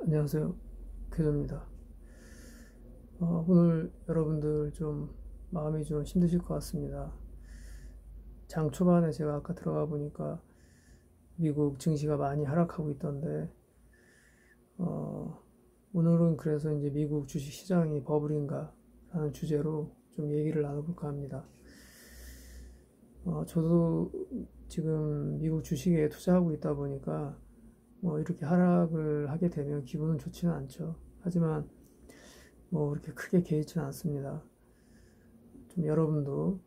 안녕하세요. 교조입니다. 오늘 여러분들 좀 마음이 좀 힘드실 것 같습니다. 장 초반에 제가 아까 들어가 보니까 미국 증시가 많이 하락하고 있던데, 오늘은 그래서 이제 미국 주식 시장이 버블인가 라는 주제로 좀 얘기를 나눠볼까 합니다. 저도 지금 미국 주식에 투자하고 있다 보니까 뭐 이렇게 하락을 하게 되면 기분은 좋지는 않죠. 하지만 뭐 그렇게 크게 개의치는 않습니다. 좀 여러분도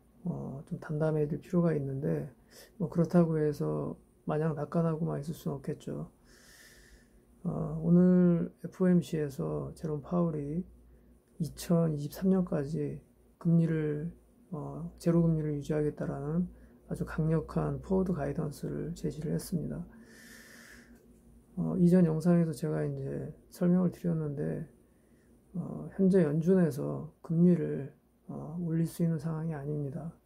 좀 담담해질 필요가 있는데 뭐 그렇다고 해서 마냥 낙관하고만 있을 수는 없겠죠. 오늘 FOMC에서 제롬 파월이 2023년까지 금리를 제로 금리를 유지하겠다라는 아주 강력한 포워드 가이던스를 제시를 했습니다. 이전 영상에서 제가 이제 설명을 드렸는데 현재 연준에서 금리를 올릴 수 있는 상황이 아닙니다.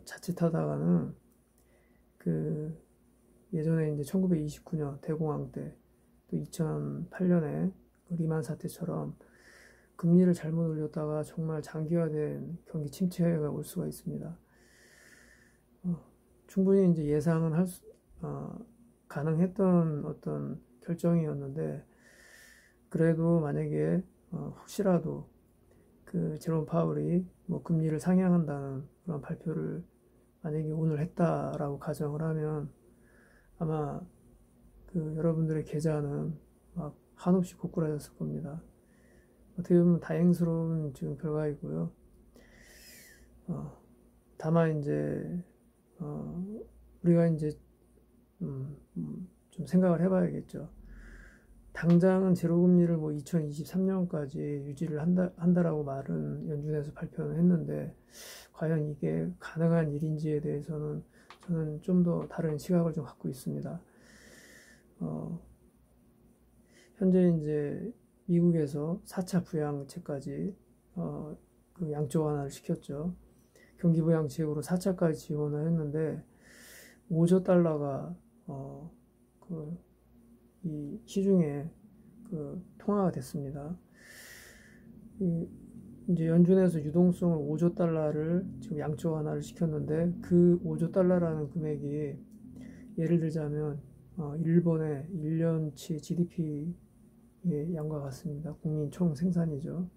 자칫하다가는 그 예전에 이제 1929년 대공황 때 또 2008년에 그 리만 사태처럼 금리를 잘못 올렸다가 정말 장기화된 경기 침체가 올 수가 있습니다. 충분히 이제 예상은 가능했던 어떤 결정이었는데 그래도 만약에 혹시라도 그 제롬 파월이 뭐 금리를 상향한다는 그런 발표를 만약에 오늘 했다라고 가정을 하면 아마 그 여러분들의 계좌는 막 한없이 고꾸라졌을 겁니다. 어떻게 보면 다행스러운 지금 결과이고요. 다만 이제 우리가 이제 좀 생각을 해봐야겠죠. 당장은 제로금리를 뭐 2023년까지 유지를 한다라고 말은 연준에서 발표는 했는데 과연 이게 가능한 일인지에 대해서는 저는 좀 더 다른 시각을 좀 갖고 있습니다. 현재 이제 미국에서 4차 부양책까지 그 양적 완화를 시켰죠. 경기부양책으로 4차까지 지원을 했는데 5조 달러가 이 시중에 그 통화가 됐습니다. 이제 연준에서 유동성을 5조 달러를 지금 양적 완화를 시켰는데 그 5조 달러라는 금액이 예를 들자면 일본의 1년치 GDP의 양과 같습니다. 국민 총 생산이죠.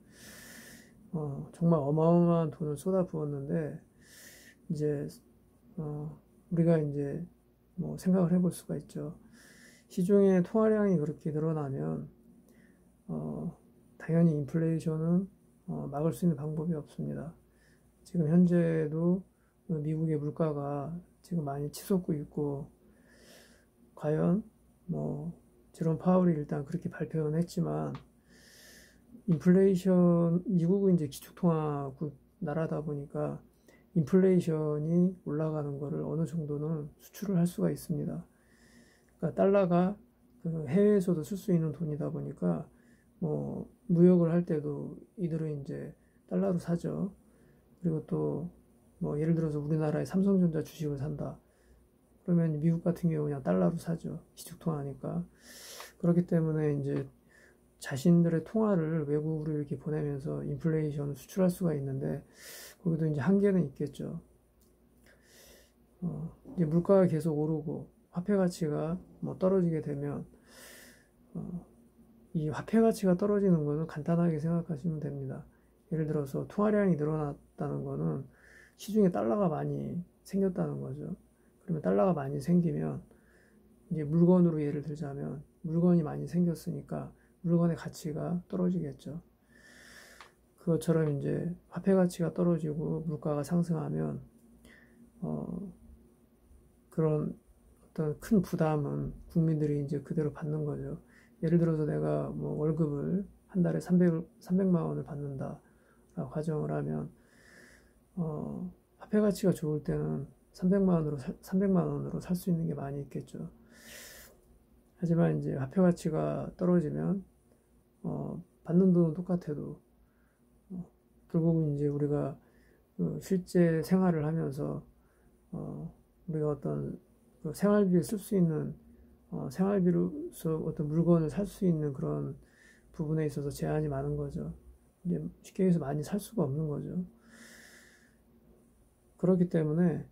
정말 어마어마한 돈을 쏟아 부었는데 이제 우리가 이제 뭐 생각을 해볼 수가 있죠. 시중의 통화량이 그렇게 늘어나면 당연히 인플레이션은 막을 수 있는 방법이 없습니다. 지금 현재도 미국의 물가가 지금 많이 치솟고 있고 과연 뭐 제롬 파월이 일단 그렇게 발표는 했지만 인플레이션 미국은 이제 기축통화국 나라다 보니까 인플레이션이 올라가는 거를 어느 정도는 수출을 할 수가 있습니다. 그러니까 달러가 그 해외에서도 쓸 수 있는 돈이다 보니까 뭐 무역을 할 때도 이들은 이제 달러로 사죠. 그리고 또 뭐 예를 들어서 우리나라의 삼성전자 주식을 산다. 그러면 미국 같은 경우 그냥 달러로 사죠. 기축통화니까. 그렇기 때문에 이제 자신들의 통화를 외국으로 이렇게 보내면서 인플레이션을 수출할 수가 있는데 거기도 이제 한계는 있겠죠. 이제 물가가 계속 오르고 화폐 가치가 뭐 떨어지게 되면 이 화폐 가치가 떨어지는 것은 간단하게 생각하시면 됩니다. 예를 들어서 통화량이 늘어났다는 것은 시중에 달러가 많이 생겼다는 거죠. 그러면 달러가 많이 생기면 이제 물건으로 예를 들자면 물건이 많이 생겼으니까 물건의 가치가 떨어지겠죠. 그것처럼 이제 화폐 가치가 떨어지고 물가가 상승하면 그런 어떤 큰 부담은 국민들이 이제 그대로 받는 거죠. 예를 들어서 내가 뭐 월급을 한 달에 300만 원을 받는다라고 가정을 하면 화폐 가치가 좋을 때는 300만 원으로 살 수 있는 게 많이 있겠죠. 하지만 이제 화폐 가치가 떨어지면 받는 돈은 똑같아도 결국은 이제 우리가 그 실제 생활을 하면서 우리가 어떤 그 생활비에 쓸 수 있는 생활비로서 어떤 물건을 살 수 있는 그런 부분에 있어서 제한이 많은 거죠. 이제 쉽게 얘기해서 많이 살 수가 없는 거죠. 그렇기 때문에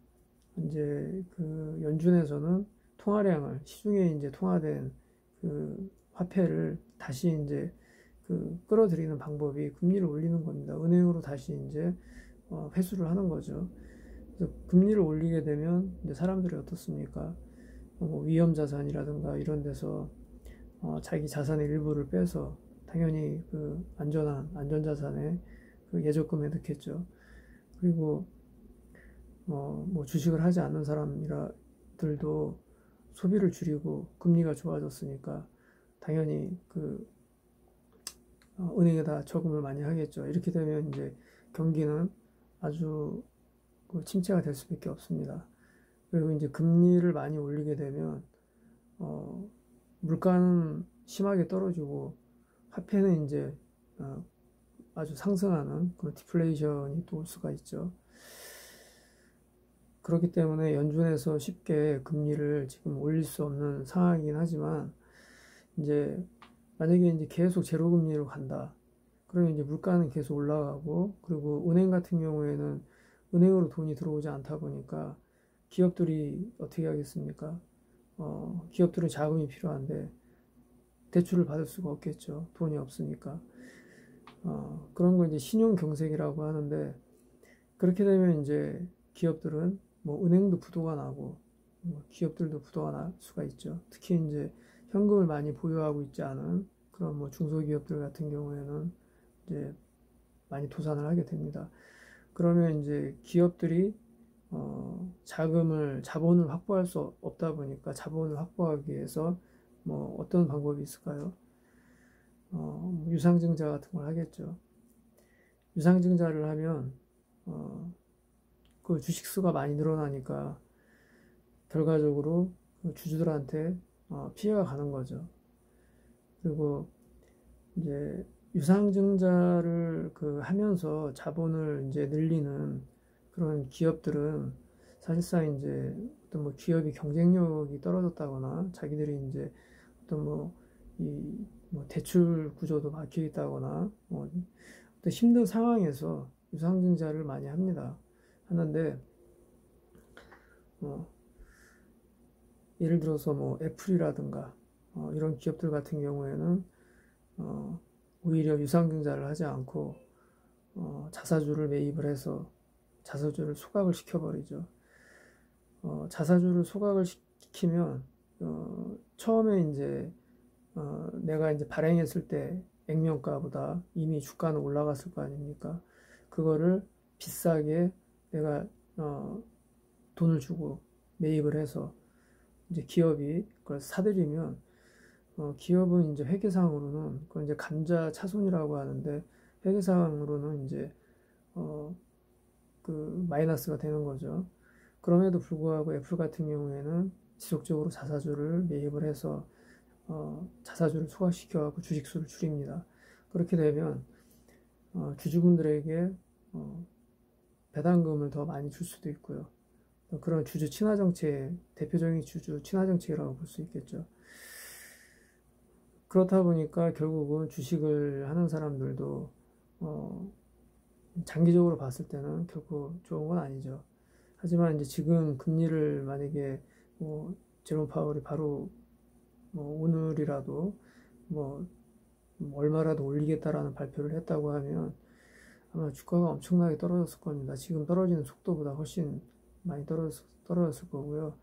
이제 그 연준에서는 통화량을 시중에 이제 통화된 그 화폐를 다시 이제 그 끌어들이는 방법이 금리를 올리는 겁니다. 은행으로 다시 이제 회수를 하는 거죠. 그래서 금리를 올리게 되면 이제 사람들이 어떻습니까? 뭐 위험 자산이라든가 이런 데서 자기 자산의 일부를 빼서 당연히 그 안전한 안전 자산에 그 예적금에 넣겠죠. 그리고 뭐 주식을 하지 않는 사람들도 소비를 줄이고 금리가 좋아졌으니까 당연히 그 은행에다 저금을 많이 하겠죠. 이렇게 되면 이제 경기는 아주 그 침체가 될 수밖에 없습니다. 그리고 이제 금리를 많이 올리게 되면 물가는 심하게 떨어지고 화폐는 이제 아주 상승하는 그런 디플레이션이 또 올 수가 있죠. 그렇기 때문에 연준에서 쉽게 금리를 지금 올릴 수 없는 상황이긴 하지만 이제 만약에 이제 계속 제로 금리로 간다. 그러면 이제 물가는 계속 올라가고 그리고 은행 같은 경우에는 은행으로 돈이 들어오지 않다 보니까 기업들이 어떻게 하겠습니까? 기업들은 자금이 필요한데 대출을 받을 수가 없겠죠. 돈이 없으니까. 그런 거 이제 신용 경색이라고 하는데 그렇게 되면 이제 기업들은 뭐 은행도 부도가 나고 뭐 기업들도 부도가 날 수가 있죠. 특히 이제 현금을 많이 보유하고 있지 않은 그런 뭐 중소기업들 같은 경우에는 이제 많이 도산을 하게 됩니다. 그러면 이제 기업들이 자본을 확보할 수 없다 보니까 자본을 확보하기 위해서 뭐 어떤 방법이 있을까요? 유상증자 같은 걸 하겠죠. 유상증자를 하면 그 주식수가 많이 늘어나니까 결과적으로 그 주주들한테 피해가 가는 거죠. 그리고 이제 유상증자를 그 하면서 자본을 이제 늘리는 그런 기업들은 사실상 이제 어떤 뭐 기업이 경쟁력이 떨어졌다거나 자기들이 이제 어떤 뭐 대출 구조도 막혀 있다거나 뭐 어떤 힘든 상황에서 유상증자를 많이 합니다. 하는데 예를 들어서 뭐 애플이라든가 이런 기업들 같은 경우에는 오히려 유상증자를 하지 않고 자사주를 매입을 해서 자사주를 소각을 시켜버리죠. 자사주를 소각을 시키면 처음에 이제 내가 이제 발행했을 때 액면가보다 이미 주가는 올라갔을 거 아닙니까? 그거를 비싸게 내가 돈을 주고 매입을 해서 이제 기업이 그걸 사들이면 기업은 이제 회계상으로는 그건 이제 감자 차손이라고 하는데 회계상으로는 이제 그 마이너스가 되는 거죠. 그럼에도 불구하고 애플 같은 경우에는 지속적으로 자사주를 매입을 해서 자사주를 소각시켜갖고 주식수를 줄입니다. 그렇게 되면 주주분들에게 배당금을 더 많이 줄 수도 있고요. 그런 주주 친화 정책, 대표적인 주주 친화 정책이라고 볼 수 있겠죠. 그렇다 보니까 결국은 주식을 하는 사람들도 장기적으로 봤을 때는 결코 좋은 건 아니죠. 하지만 이제 지금 금리를 만약에 뭐 제롬 파월이 바로 뭐 오늘이라도 뭐 얼마라도 올리겠다라는 발표를 했다고 하면 아마 주가가 엄청나게 떨어졌을 겁니다. 지금 떨어지는 속도보다 훨씬 많이 떨어졌을 거고요.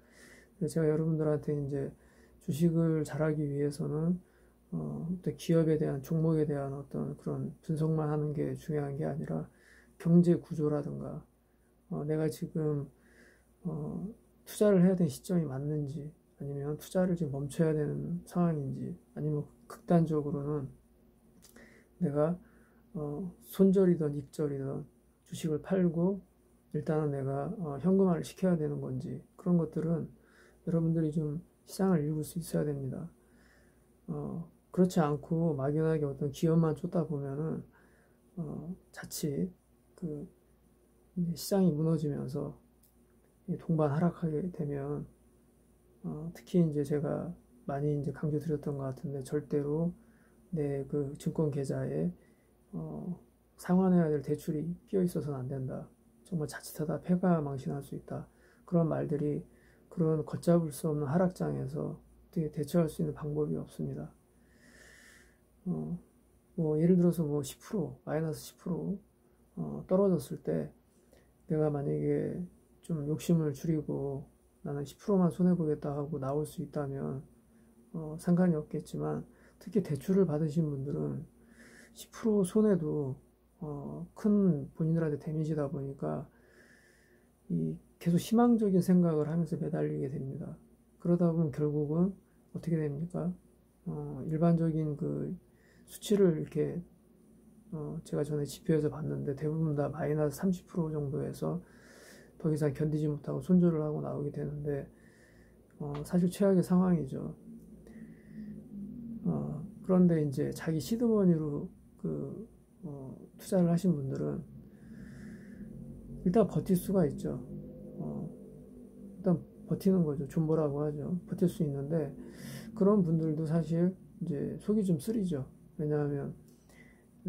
그래서 제가 여러분들한테 이제 주식을 잘하기 위해서는 어떤 기업에 대한 종목에 대한 어떤 그런 분석만 하는 게 중요한 게 아니라 경제 구조라든가 내가 지금 투자를 해야 되는 시점이 맞는지 아니면 투자를 지금 멈춰야 되는 상황인지 아니면 극단적으로는 내가 손절이든 익절이든 주식을 팔고 일단은 내가 현금화를 시켜야 되는 건지 그런 것들은 여러분들이 좀 시장을 읽을 수 있어야 됩니다. 그렇지 않고 막연하게 어떤 기업만 쫓다 보면은 자칫 그 시장이 무너지면서 동반 하락하게 되면 특히 이제 제가 많이 이제 강조드렸던 것 같은데 절대로 내 그 증권 계좌에 상환해야 될 대출이 끼어 있어서는 안 된다. 정말 자칫하다 패가 망신할 수 있다. 그런 말들이 그런 걷잡을 수 없는 하락장에서 어떻게 대처할 수 있는 방법이 없습니다. 뭐 예를 들어서 뭐 10% 마이너스 10% 떨어졌을 때 내가 만약에 좀 욕심을 줄이고 나는 10%만 손해보겠다 하고 나올 수 있다면 상관이 없겠지만 특히 대출을 받으신 분들은 10% 손해도 큰 본인들한테 데미지다 보니까 계속 희망적인 생각을 하면서 매달리게 됩니다. 그러다 보면 결국은 어떻게 됩니까? 일반적인 그 수치를 이렇게 제가 전에 지표에서 봤는데 대부분 다 마이너스 30% 정도에서 더 이상 견디지 못하고 손절을 하고 나오게 되는데 사실 최악의 상황이죠. 그런데 이제 자기 시드머니로 그 투자를 하신 분들은 일단 버틸 수가 있죠. 일단 버티는 거죠. 존버라고 하죠. 버틸 수 있는데 그런 분들도 사실 이제 속이 좀 쓰리죠. 왜냐하면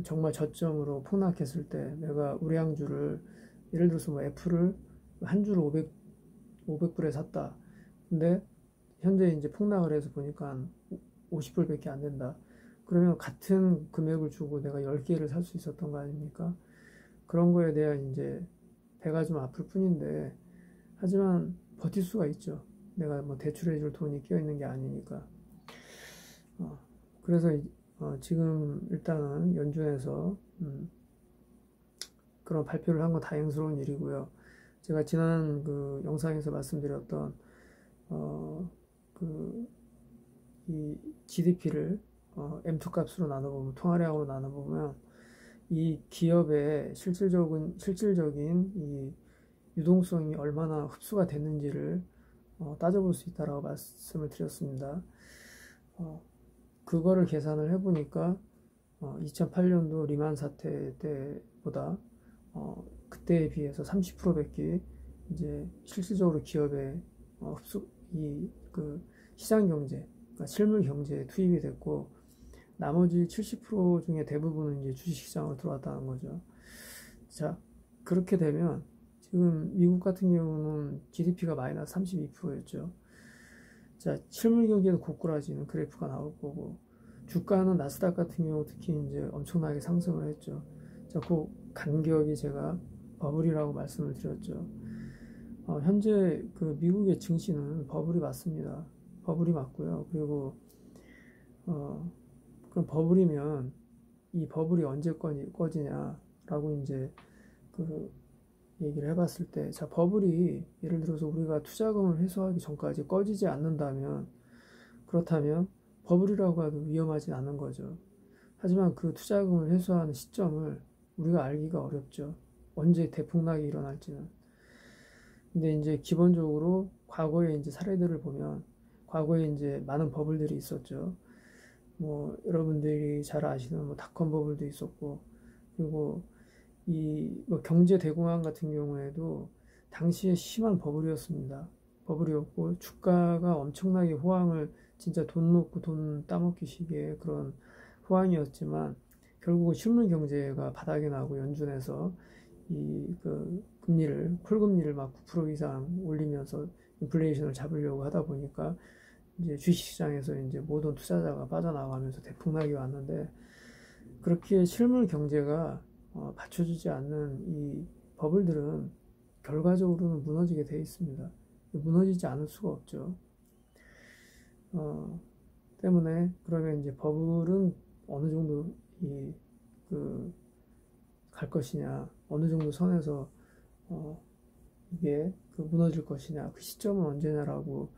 정말 저점으로 폭락했을 때 내가 우량주를 예를 들어서 뭐 애플을 한 주를 500불에 샀다. 근데 현재 이제 폭락을 해서 보니까 한 50불밖에 안 된다. 그러면 같은 금액을 주고 내가 10개를 살 수 있었던 거 아닙니까? 그런 거에 대한 이제 배가 좀 아플 뿐인데 하지만 버틸 수가 있죠. 내가 뭐 대출해 줄 돈이 끼어 있는 게 아니니까. 그래서 지금 일단은 연준에서 그런 발표를 한 건 다행스러운 일이고요. 제가 지난 그 영상에서 말씀드렸던 이 GDP를 M2 값으로 나눠보면 통화량으로 나눠보면 이 기업의 실질적인 이 유동성이 얼마나 흡수가 됐는지를 따져볼 수 있다라고 말씀을 드렸습니다. 그거를 계산을 해보니까 2008년도 리만 사태 때보다 그때에 비해서 30%밖에 이제 실질적으로 기업의 그 시장 경제, 그러니까 실물 경제에 투입이 됐고 나머지 70% 중에 대부분은 이제 주식시장으로 들어왔다는 거죠. 자, 그렇게 되면 지금 미국 같은 경우는 GDP가 마이너스 32%였죠. 자, 실물 경제도 고꾸라지는 그래프가 나올 거고 주가는 나스닥 같은 경우 특히 이제 엄청나게 상승을 했죠. 자, 그 간격이 제가 버블이라고 말씀을 드렸죠. 현재 그 미국의 증시는 버블이 맞습니다. 버블이 맞고요. 그리고 그럼 버블이면 이 버블이 언제 꺼지냐라고 이제 그 얘기를 해봤을 때, 자, 버블이 예를 들어서 우리가 투자금을 회수하기 전까지 꺼지지 않는다면 그렇다면 버블이라고 해도 위험하진 않은 거죠. 하지만 그 투자금을 회수하는 시점을 우리가 알기가 어렵죠. 언제 대폭락이 일어날지는. 근데 이제 기본적으로 과거의 이제 사례들을 보면 과거에 이제 많은 버블들이 있었죠. 뭐 여러분들이 잘 아시는 뭐 닷컴 버블도 있었고 그리고 뭐 경제 대공황 같은 경우에도 당시에 심한 버블이었습니다. 버블이었고 주가가 엄청나게 호황을 진짜 돈 놓고 돈 따먹기 식의 그런 호황이었지만 결국은 실물 경제가 바닥이 나고 연준에서 그 콜금리를 막 9% 이상 올리면서 인플레이션을 잡으려고 하다 보니까 이제 주식시장에서 이제 모든 투자자가 빠져나가면서 대폭락이 왔는데 그렇게 실물 경제가 받쳐주지 않는 이 버블들은 결과적으로는 무너지게 돼 있습니다. 무너지지 않을 수가 없죠. 때문에 그러면 이제 버블은 어느 정도 갈 것이냐, 어느 정도 선에서 이게 무너질 것이냐, 그 시점은 언제냐라고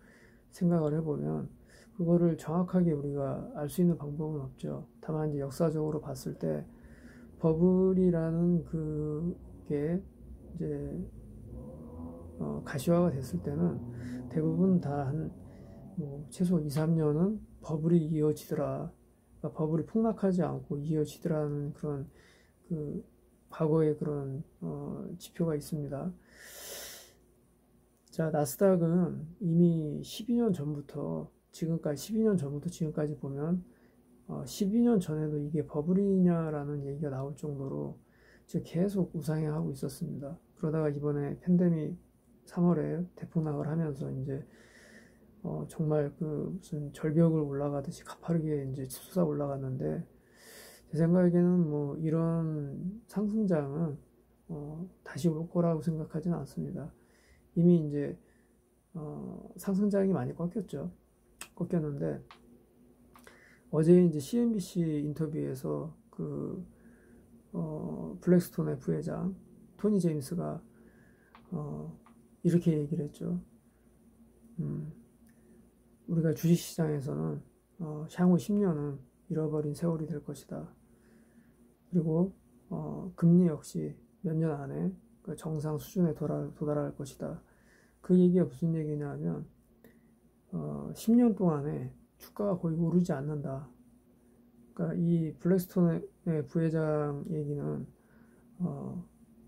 생각을 해보면 그거를 정확하게 우리가 알 수 있는 방법은 없죠. 다만 이제 역사적으로 봤을 때 버블이라는 그게 이제 가시화가 됐을 때는 대부분 다 뭐 최소 2, 3년은 버블이 이어지더라. 그러니까 버블이 폭락하지 않고 이어지더라는 그런 그 과거의 그런 지표가 있습니다. 자, 나스닥은 이미 12년 전부터 지금까지 12년 전부터 지금까지 보면 12년 전에도 이게 버블이냐라는 얘기가 나올 정도로 지금 계속 우상향하고 있었습니다. 그러다가 이번에 팬데믹 3월에 대폭락을 하면서 이제 정말 그 무슨 절벽을 올라가듯이 가파르게 이제 치솟아 올라갔는데, 제 생각에는 뭐 이런 상승장은 다시 올 거라고 생각하지는 않습니다. 이미 이제 상승장이 많이 꺾였는데, 어제 이제 CNBC 인터뷰에서 그 블랙스톤의 부회장 토니 제임스가 이렇게 얘기를 했죠. 우리가 주식시장에서는 향후 10년은 잃어버린 세월이 될 것이다. 그리고 금리 역시 몇 년 안에 그 정상 수준에 도달할 것이다. 그 얘기가 무슨 얘기냐면 10년 동안에 주가가 거의 오르지 않는다. 그러니까 이 블랙스톤의 부회장 얘기는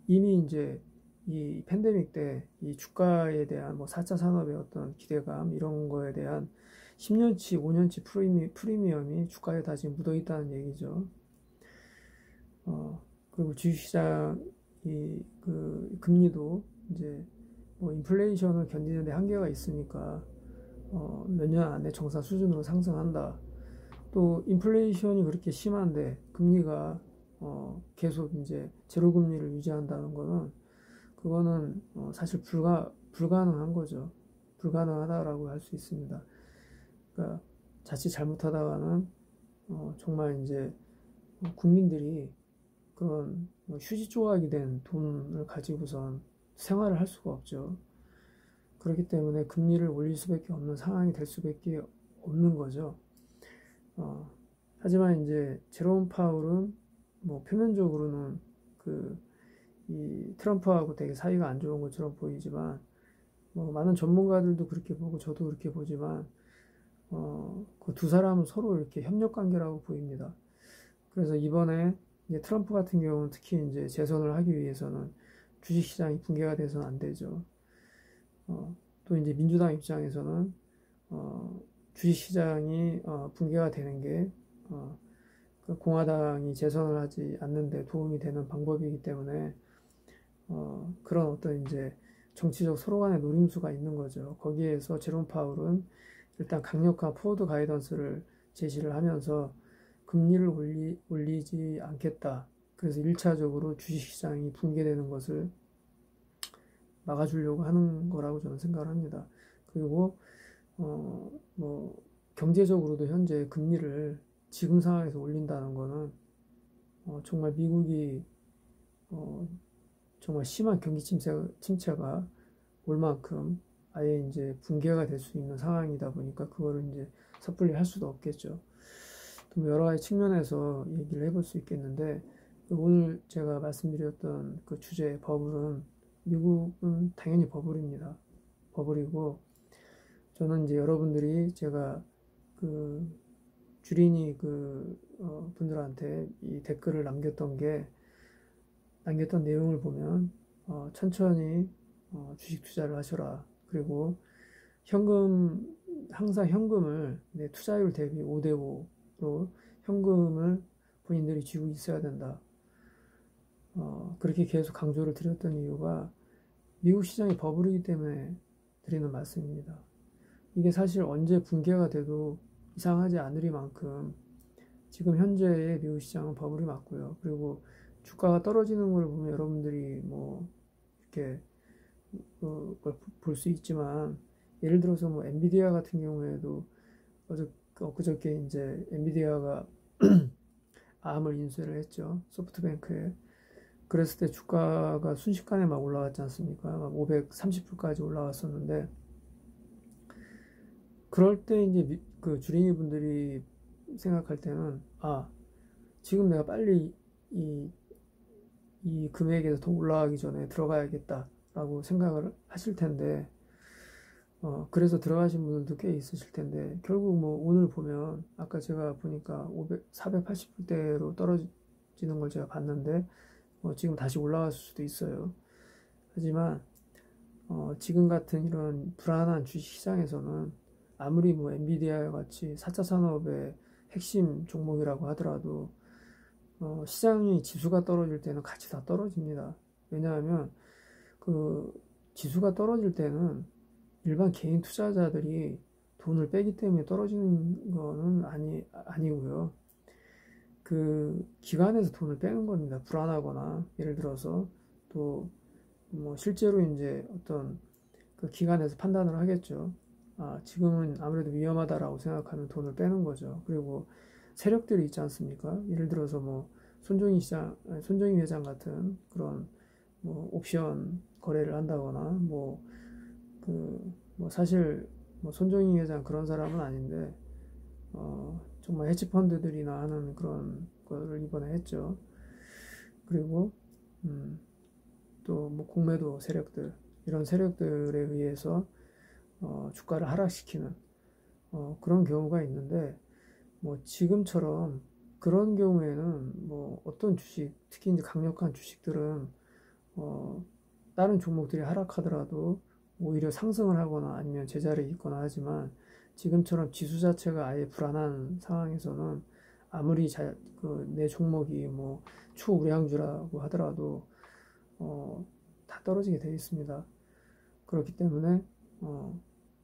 이미 이제 이 팬데믹 때 이 주가에 대한 뭐 4차 산업의 어떤 기대감 이런 거에 대한 10년치, 5년치 프리미엄이 주가에 다 지금 묻어 있다는 얘기죠. 그리고 주식시장 그 금리도 이제 뭐 인플레이션을 견디는 데 한계가 있으니까 몇 년 안에 정상 수준으로 상승한다. 또 인플레이션이 그렇게 심한데 금리가 계속 이제 제로 금리를 유지한다는 거는 그거는 사실 불가능한 거죠. 불가능하다라고 할 수 있습니다. 그러니까 자칫 잘못하다가는 정말 이제 국민들이 그런 휴지 조각이 된 돈을 가지고선 생활을 할 수가 없죠. 그렇기 때문에 금리를 올릴 수밖에 없는 상황이 될 수밖에 없는 거죠. 하지만 이제 제롬 파울은 뭐 표면적으로는 이 트럼프하고 되게 사이가 안 좋은 것처럼 보이지만, 뭐 많은 전문가들도 그렇게 보고 저도 그렇게 보지만 그 두 사람은 서로 이렇게 협력 관계라고 보입니다. 그래서 이번에 이제 트럼프 같은 경우는 특히 이제 재선을 하기 위해서는 주식시장이 붕괴가 돼서는 안 되죠. 또 이제 민주당 입장에서는 주식시장이 붕괴가 되는 게 그 공화당이 재선을 하지 않는데 도움이 되는 방법이기 때문에 그런 어떤 이제 정치적 서로 간의 노림수가 있는 거죠. 거기에서 제롬 파울은 일단 강력한 포워드 가이던스를 제시를 하면서 금리를 올리지 않겠다. 그래서 1차적으로 주식시장이 붕괴되는 것을 막아주려고 하는 거라고 저는 생각을 합니다. 그리고 뭐 경제적으로도 현재 금리를 지금 상황에서 올린다는 거는 정말 미국이 정말 심한 경기 침체가 올 만큼 아예 이제 붕괴가 될 수 있는 상황이다 보니까 그거를 이제 섣불리 할 수도 없겠죠. 또 여러 가지 측면에서 얘기를 해볼 수 있겠는데, 오늘 제가 말씀드렸던 그 주제 버블은 미국은 당연히 버블입니다. 버블이고, 저는 이제 여러분들이 제가 그 주린이 분들한테 이 댓글을 남겼던 내용을 보면 천천히 주식 투자를 하셔라. 그리고 항상 현금을 내 투자율 대비 5대5로 현금을 본인들이 쥐고 있어야 된다. 그렇게 계속 강조를 드렸던 이유가 미국 시장이 버블이기 때문에 드리는 말씀입니다. 이게 사실 언제 붕괴가 돼도 이상하지 않으리만큼 지금 현재의 미국 시장은 버블이 맞고요. 그리고 주가가 떨어지는 걸 보면 여러분들이 뭐 이렇게 볼 수 있지만, 예를 들어서 뭐 엔비디아 같은 경우에도 엊그저께 이제 엔비디아가 암을 인수를 했죠. 소프트뱅크에. 그랬을 때 주가가 순식간에 막 올라갔지 않습니까? 막 530불까지 올라갔었는데, 그럴 때 이제 그 주린이 분들이 생각할 때는 지금 내가 빨리 이 금액에서 더 올라가기 전에 들어가야겠다라고 생각을 하실 텐데, 그래서 들어가신 분들도 꽤 있으실 텐데, 결국 뭐 오늘 보면 아까 제가 보니까 480불대로 떨어지는 걸 제가 봤는데 지금 다시 올라갈 수도 있어요. 하지만 지금 같은 이런 불안한 주식 시장에서는 아무리 뭐 엔비디아 같이 4차 산업의 핵심 종목이라고 하더라도 시장이 지수가 떨어질 때는 같이 다 떨어집니다. 왜냐하면 그 지수가 떨어질 때는 일반 개인 투자자들이 돈을 빼기 때문에 떨어지는 거는 아니고요. 그 기관에서 돈을 빼는 겁니다. 불안하거나 예를 들어서 또 뭐 실제로 이제 어떤 그 기관에서 판단을 하겠죠. 아, 지금은 아무래도 위험하다라고 생각하면 돈을 빼는 거죠. 그리고 세력들이 있지 않습니까? 예를 들어서 뭐 손정희 회장 같은 그런 뭐 옵션 거래를 한다거나 뭐 사실 뭐 손정희 회장 그런 사람은 아닌데 정말 헤지펀드들이나 하는 그런 거를 이번에 했죠. 그리고 또 뭐 공매도 세력들 이런 세력들에 의해서 주가를 하락시키는 그런 경우가 있는데 뭐 지금처럼 그런 경우에는 뭐 어떤 주식 특히 이제 강력한 주식들은 다른 종목들이 하락하더라도 오히려 상승을 하거나 아니면 제자리에 있거나 하지만 지금처럼 지수 자체가 아예 불안한 상황에서는 아무리 내 종목이 뭐 초우량주라고 하더라도 다 떨어지게 되어 있습니다. 그렇기 때문에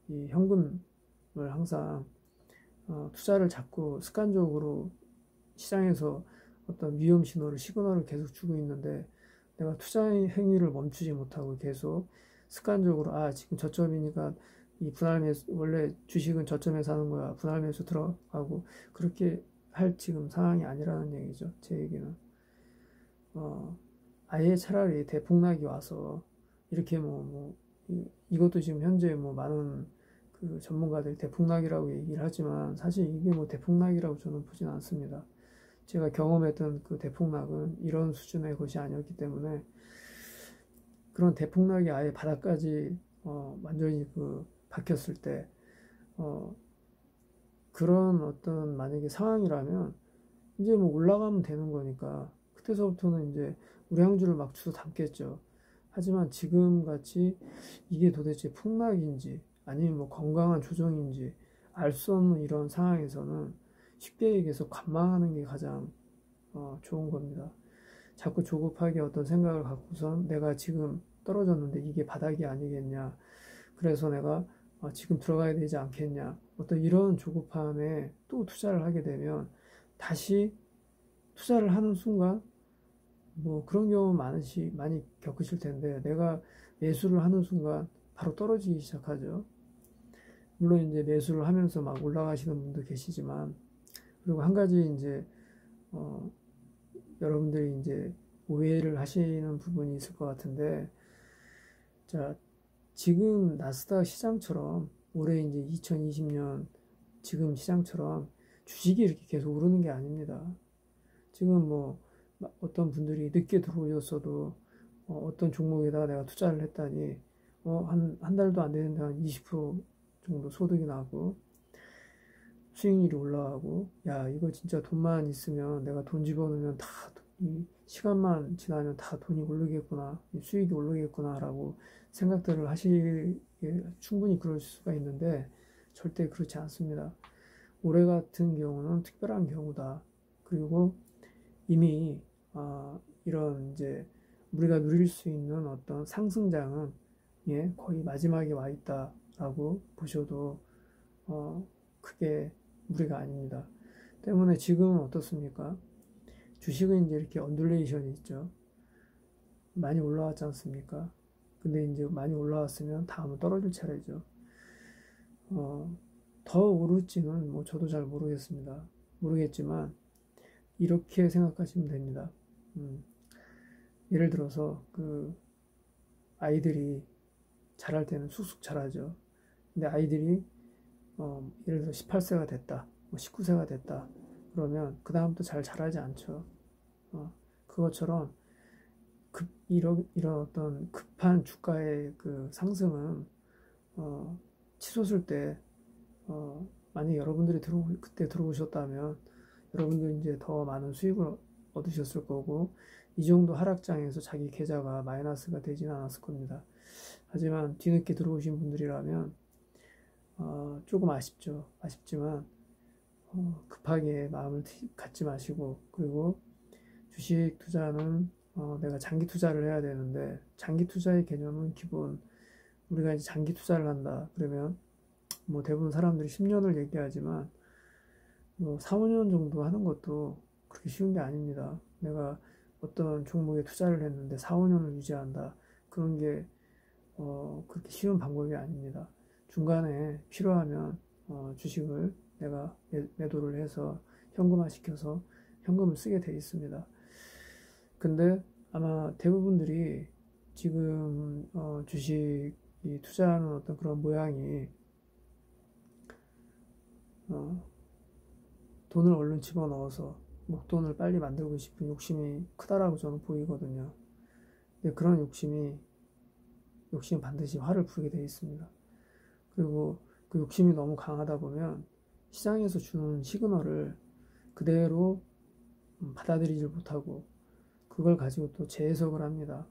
이 현금을 항상 투자를 자꾸 습관적으로 시장에서 어떤 위험 신호를 시그널을 계속 주고 있는데 내가 투자 행위를 멈추지 못하고 계속 습관적으로 지금 저점이니까 이 분할 매수 원래 주식은 저점에 사는 거야 분할 매수 들어가고 그렇게 할 지금 상황이 아니라는 얘기죠. 제 얘기는 아예 차라리 대폭락이 와서 이렇게 이것도 지금 현재 뭐 많은 그 전문가들이 대폭락이라고 얘기를 하지만 사실 이게 뭐 대폭락이라고 저는 보진 않습니다. 제가 경험했던 그 대폭락은 이런 수준의 것이 아니었기 때문에 그런 대폭락이 아예 바닥까지 완전히 박혔을 때 그런 어떤 만약에 상황이라면 이제 뭐 올라가면 되는 거니까 그때서부터는 이제 우량주를 막 주워 담겠죠. 하지만 지금 같이 이게 도대체 폭락인지 아니면 뭐 건강한 조정인지 알 수 없는 이런 상황에서는 쉽게 얘기해서 관망하는 게 가장 좋은 겁니다. 자꾸 조급하게 어떤 생각을 갖고선 내가 지금 떨어졌는데 이게 바닥이 아니겠냐. 그래서 내가 지금 들어가야 되지 않겠냐. 어떤 이런 조급함에 또 투자를 하게 되면 다시 투자를 하는 순간 뭐 그런 경우 많이 겪으실 텐데 내가 매수를 하는 순간 바로 떨어지기 시작하죠. 물론 이제 매수를 하면서 막 올라가시는 분도 계시지만 그리고 한 가지 이제 여러분들이 이제 오해를 하시는 부분이 있을 것 같은데 자 지금 나스닥 시장처럼 올해 이제 2020년 지금 시장처럼 주식이 이렇게 계속 오르는 게 아닙니다. 지금 뭐 어떤 분들이 늦게 들어오셨어도 어떤 종목에다가 내가 투자를 했다니 한 달도 안 되는데 한 20% 정도 소득이 나고 수익률이 올라가고 야 이거 진짜 돈만 있으면 내가 돈 집어넣으면 다 이 시간만 지나면 다 돈이 오르겠구나 수익이 오르겠구나 라고 생각들을 충분히 그럴 수가 있는데 절대 그렇지 않습니다. 올해 같은 경우는 특별한 경우다. 그리고 이미 이런 이제 우리가 누릴 수 있는 어떤 상승장은 거의 마지막에 와 있다라고 보셔도 크게 무리가 아닙니다. 때문에 지금은 어떻습니까? 주식은 이제 이렇게 언듈레이션이 있죠. 많이 올라왔지 않습니까? 근데 이제 많이 올라왔으면 다음은 떨어질 차례죠. 더 오를지는 뭐 저도 잘 모르겠지만 이렇게 생각하시면 됩니다. 예를 들어서 그 아이들이 자랄 때는 쑥쑥 자라죠. 근데 아이들이 예를 들어 18세가 됐다, 뭐 19세가 됐다. 그러면 그 다음부터 잘 자라지 않죠. 그것처럼 이런 어떤 급한 주가의 그 상승은 치솟을 때 만약 여러분들이 그때 들어오셨다면 여러분들 이제 더 많은 수익을 얻으셨을 거고 이 정도 하락장에서 자기 계좌가 마이너스가 되지는 않았을 겁니다. 하지만 뒤늦게 들어오신 분들이라면 조금 아쉽지만 급하게 마음을 갖지 마시고, 그리고 주식 투자는 내가 장기 투자를 해야 되는데, 장기 투자의 개념은 기본, 우리가 이제 장기 투자를 한다 그러면 뭐 대부분 사람들이 10년을 얘기하지만 뭐 4, 5년 정도 하는 것도 그렇게 쉬운 게 아닙니다. 내가 어떤 종목에 투자를 했는데 4, 5년을 유지한다, 그런 게 그렇게 쉬운 방법이 아닙니다. 중간에 필요하면 주식을 내가 매도를 해서 현금화 시켜서 현금을 쓰게 돼 있습니다. 근데 아마 대부분들이 지금 주식이 투자하는 어떤 그런 모양이 돈을 얼른 집어넣어서 목돈을 빨리 만들고 싶은 욕심이 크다라고 저는 보이거든요. 근데 그런 욕심은 반드시 화를 부르게 되어 있습니다. 그리고 그 욕심이 너무 강하다 보면 시장에서 주는 시그널을 그대로 받아들이질 못하고 그걸 가지고 또 재해석을 합니다.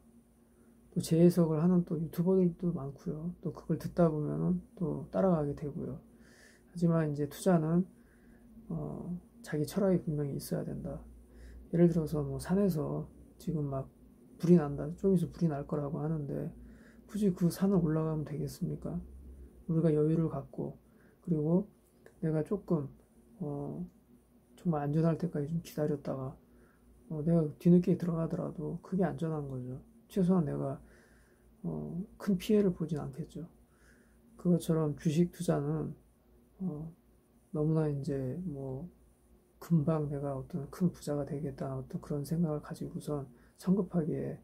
또 재해석을 하는 또 유튜버들도 많고요. 또 그걸 듣다 보면은 또 따라가게 되고요. 하지만 이제 투자는 자기 철학이 분명히 있어야 된다. 예를 들어서 뭐 산에서 지금 막 불이 난다, 좀 있으면 불이 날 거라고 하는데 굳이 그 산을 올라가면 되겠습니까? 우리가 여유를 갖고, 그리고 내가 조금 정말 안전할 때까지 좀 기다렸다가 내가 뒤늦게 들어가더라도 그게 안전한 거죠. 최소한 내가 큰 피해를 보진 않겠죠. 그것처럼 주식 투자는 너무나 이제 뭐 금방 내가 어떤 큰 부자가 되겠다, 어떤 그런 생각을 가지고선 성급하게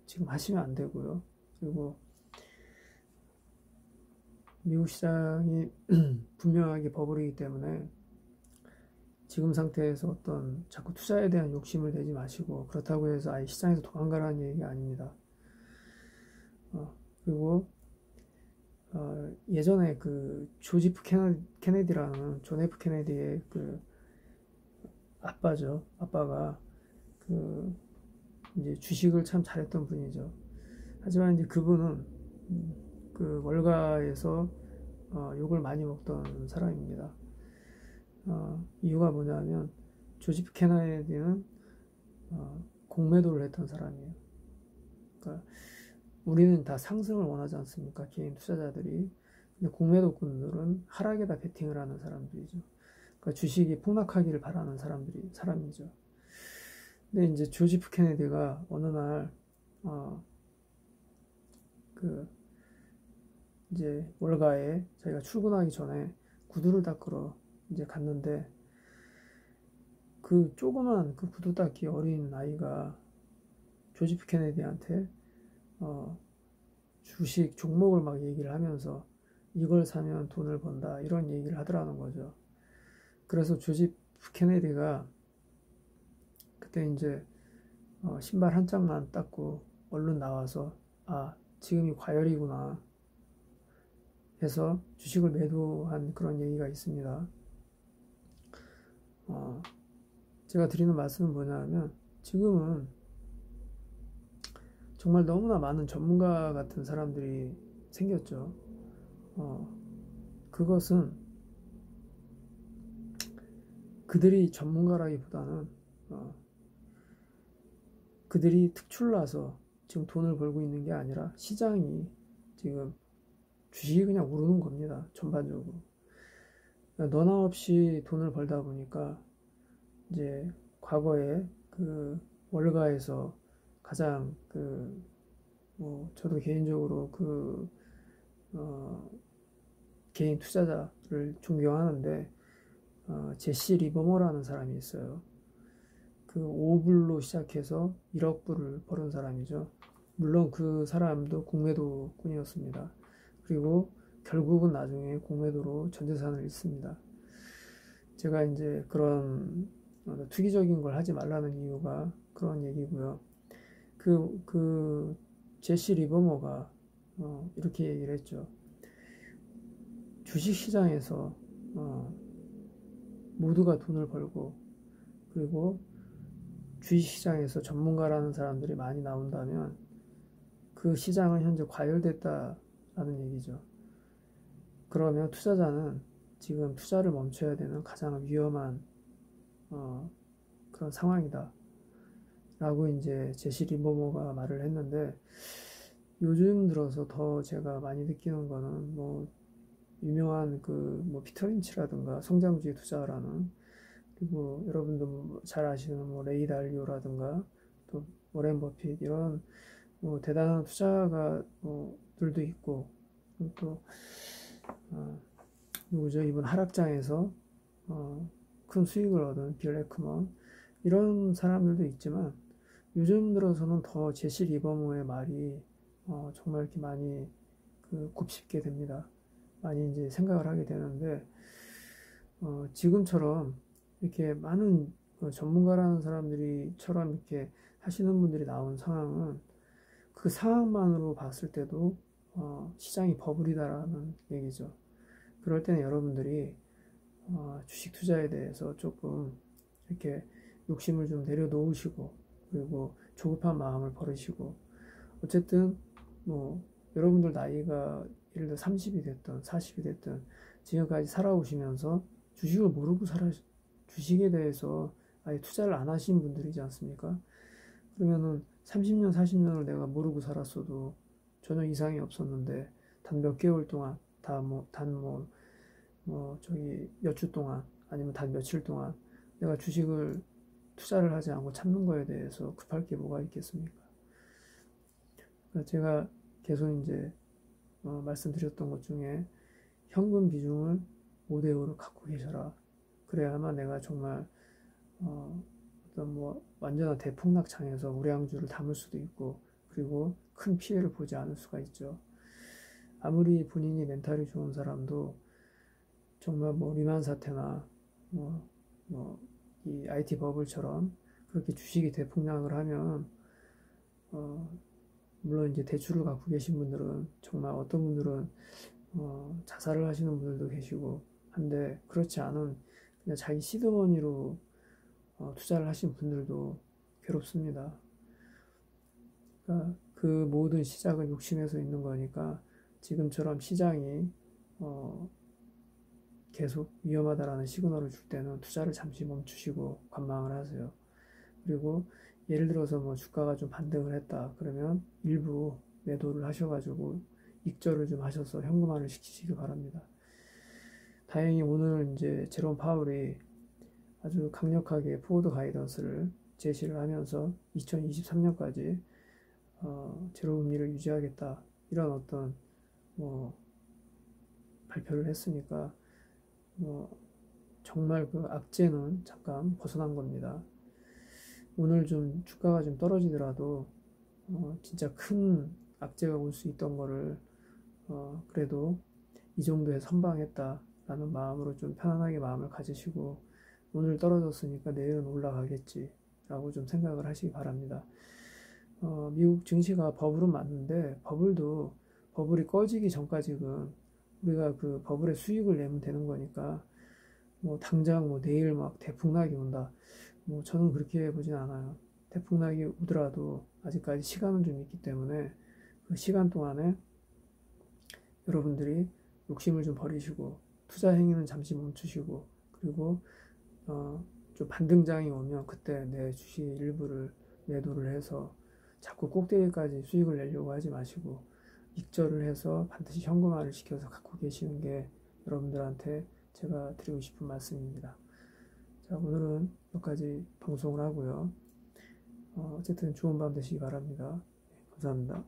지금 하시면 안 되고요. 그리고 미국 시장이 분명하게 버블이기 때문에 지금 상태에서 어떤 자꾸 투자에 대한 욕심을 내지 마시고, 그렇다고 해서 아예 시장에서 도망가라는 얘기가 아닙니다. 그리고 예전에 그 조지 F 케네디라는 존 F 케네디의 그 아빠죠. 아빠가 그 이제 주식을 참 잘했던 분이죠. 하지만 이제 그분은 그 월가에서 욕을 많이 먹던 사람입니다. 이유가 뭐냐면 조지 F 케네디는 공매도를 했던 사람이에요. 그러니까 우리는 다 상승을 원하지 않습니까? 개인 투자자들이. 근데 공매도꾼들은 하락에다 베팅을 하는 사람들이죠. 그러니까 주식이 폭락하기를 바라는 사람이죠. 근데 이제 조지 F 케네디가 어느 날 그 이제 월가에 자기가 출근하기 전에 구두를 닦으러 이제 갔는데, 그 조그만 그 구두 닦기 어린 아이가 조지 F 케네디한테 주식 종목을 막 얘기를 하면서 이걸 사면 돈을 번다, 이런 얘기를 하더라는 거죠. 그래서 조지 F 케네디가 그때 이제 신발 한 짝만 닦고 얼른 나와서 지금이 과열이구나 해서 주식을 매도한 그런 얘기가 있습니다. 제가 드리는 말씀은 뭐냐면, 지금은 정말 너무나 많은 전문가 같은 사람들이 생겼죠. 그것은 그들이 전문가라기보다는 그들이 특출나서 지금 돈을 벌고 있는 게 아니라 시장이 지금 주식이 그냥 오르는 겁니다. 전반적으로. 너나 없이 돈을 벌다 보니까 이제 과거에 그 월가에서 가장 저도 개인적으로 개인 투자자를 존경하는데 제시 리버머라는 사람이 있어요. 그 5불로 시작해서 1억 불을 벌은 사람이죠. 물론 그 사람도 공매도꾼이었습니다. 그리고 결국은 나중에 공매도로 전 재산을 잃습니다. 제가 이제 그런 투기적인 걸 하지 말라는 이유가 그런 얘기고요. 그 제시 리버머가 이렇게 얘기를 했죠. 주식시장에서 모두가 돈을 벌고, 그리고 주식시장에서 전문가라는 사람들이 많이 나온다면 그 시장은 현재 과열됐다라는 얘기죠. 그러면 투자자는 지금 투자를 멈춰야 되는 가장 위험한 그런 상황이다 라고 이제 제시 리버머가 말을 했는데, 요즘 들어서 더 제가 많이 느끼는 거는 뭐 유명한 그 뭐 피터 린치라든가 성장주의 투자라는, 그리고 여러분도 잘 아시는 뭐 레이 달리오라든가 또 워렌 버핏, 이런 뭐 대단한 투자가 들도 있고, 또 누구죠? 이번 하락장에서 큰 수익을 얻은 빌 에크먼, 이런 사람들도 있지만, 요즘 들어서는 더 제시 리버머의 말이 정말 이렇게 많이 곱씹게 됩니다. 많이 이제 생각을 하게 되는데, 지금처럼 이렇게 많은 전문가라는 사람들이처럼 이렇게 하시는 분들이 나온 상황은, 그 상황만으로 봤을 때도 시장이 버블이다라는 얘기죠. 그럴 때는 여러분들이 주식 투자에 대해서 조금 이렇게 욕심을 좀 내려놓으시고, 그리고 조급한 마음을 버리시고, 어쨌든 뭐 여러분들 나이가 예를 들어 30이 됐든 40이 됐든 지금까지 살아오시면서 주식을 모르고 주식에 대해서 아예 투자를 안 하신 분들이지 않습니까? 그러면은 30년, 40년을 내가 모르고 살았어도 전혀 이상이 없었는데, 단 몇 개월 동안, 저기 몇 주 동안, 아니면 단 며칠 동안 내가 주식을 투자를 하지 않고 참는 거에 대해서 급할 게 뭐가 있겠습니까? 제가 계속 이제 말씀드렸던 것 중에, 현금 비중을 5대5로 갖고 계셔라. 그래야만 내가 정말 어떤 뭐 완전한 대폭락장에서 우량주를 담을 수도 있고, 그리고 큰 피해를 보지 않을 수가 있죠. 아무리 본인이 멘탈이 좋은 사람도 정말 뭐 리만 사태나 이 IT 버블처럼 그렇게 주식이 대폭락을 하면, 물론 이제 대출을 갖고 계신 분들은, 정말 어떤 분들은 자살을 하시는 분들도 계시고 한데, 그렇지 않은 그냥 자기 시드머니로 투자를 하신 분들도 괴롭습니다. 그러니까 그 모든 시작은 욕심에서 있는 거니까, 지금처럼 시장이 계속 위험하다라는 시그널을 줄 때는 투자를 잠시 멈추시고 관망을 하세요. 그리고 예를 들어서 뭐 주가가 좀 반등을 했다 그러면 일부 매도를 하셔가지고 익절을 좀 하셔서 현금화를 시키시기 바랍니다. 다행히 오늘 이제 제롬 파월이 아주 강력하게 포워드 가이던스를 제시를 하면서 2023년까지 제로 금리를 유지하겠다, 이런 어떤 뭐 발표를 했으니까, 정말 그 악재는 잠깐 벗어난 겁니다. 오늘 좀 주가가 좀 떨어지더라도 진짜 큰 악재가 올 수 있던 거를 그래도 이 정도에 선방했다라는 마음으로 좀 편안하게 마음을 가지시고, 오늘 떨어졌으니까 내일은 올라가겠지 라고 좀 생각을 하시기 바랍니다. 미국 증시가 버블은 맞는데, 버블이 꺼지기 전까지는 우리가 그 버블의 수익을 내면 되는 거니까, 뭐 당장 뭐 내일 막 대폭락이 온다, 뭐 저는 그렇게 보진 않아요. 대폭락이 오더라도 아직까지 시간은 좀 있기 때문에, 그 시간 동안에 여러분들이 욕심을 좀 버리시고, 투자 행위는 잠시 멈추시고, 그리고 좀 반등장이 오면 그때 내 주식 일부를 매도를 해서 자꾸 꼭대기까지 수익을 내려고 하지 마시고, 익절을 해서 반드시 현금화를 시켜서 갖고 계시는 게 여러분들한테 제가 드리고 싶은 말씀입니다. 자, 오늘은 여기까지 방송을 하고요. 어쨌든 좋은 밤 되시기 바랍니다. 감사합니다.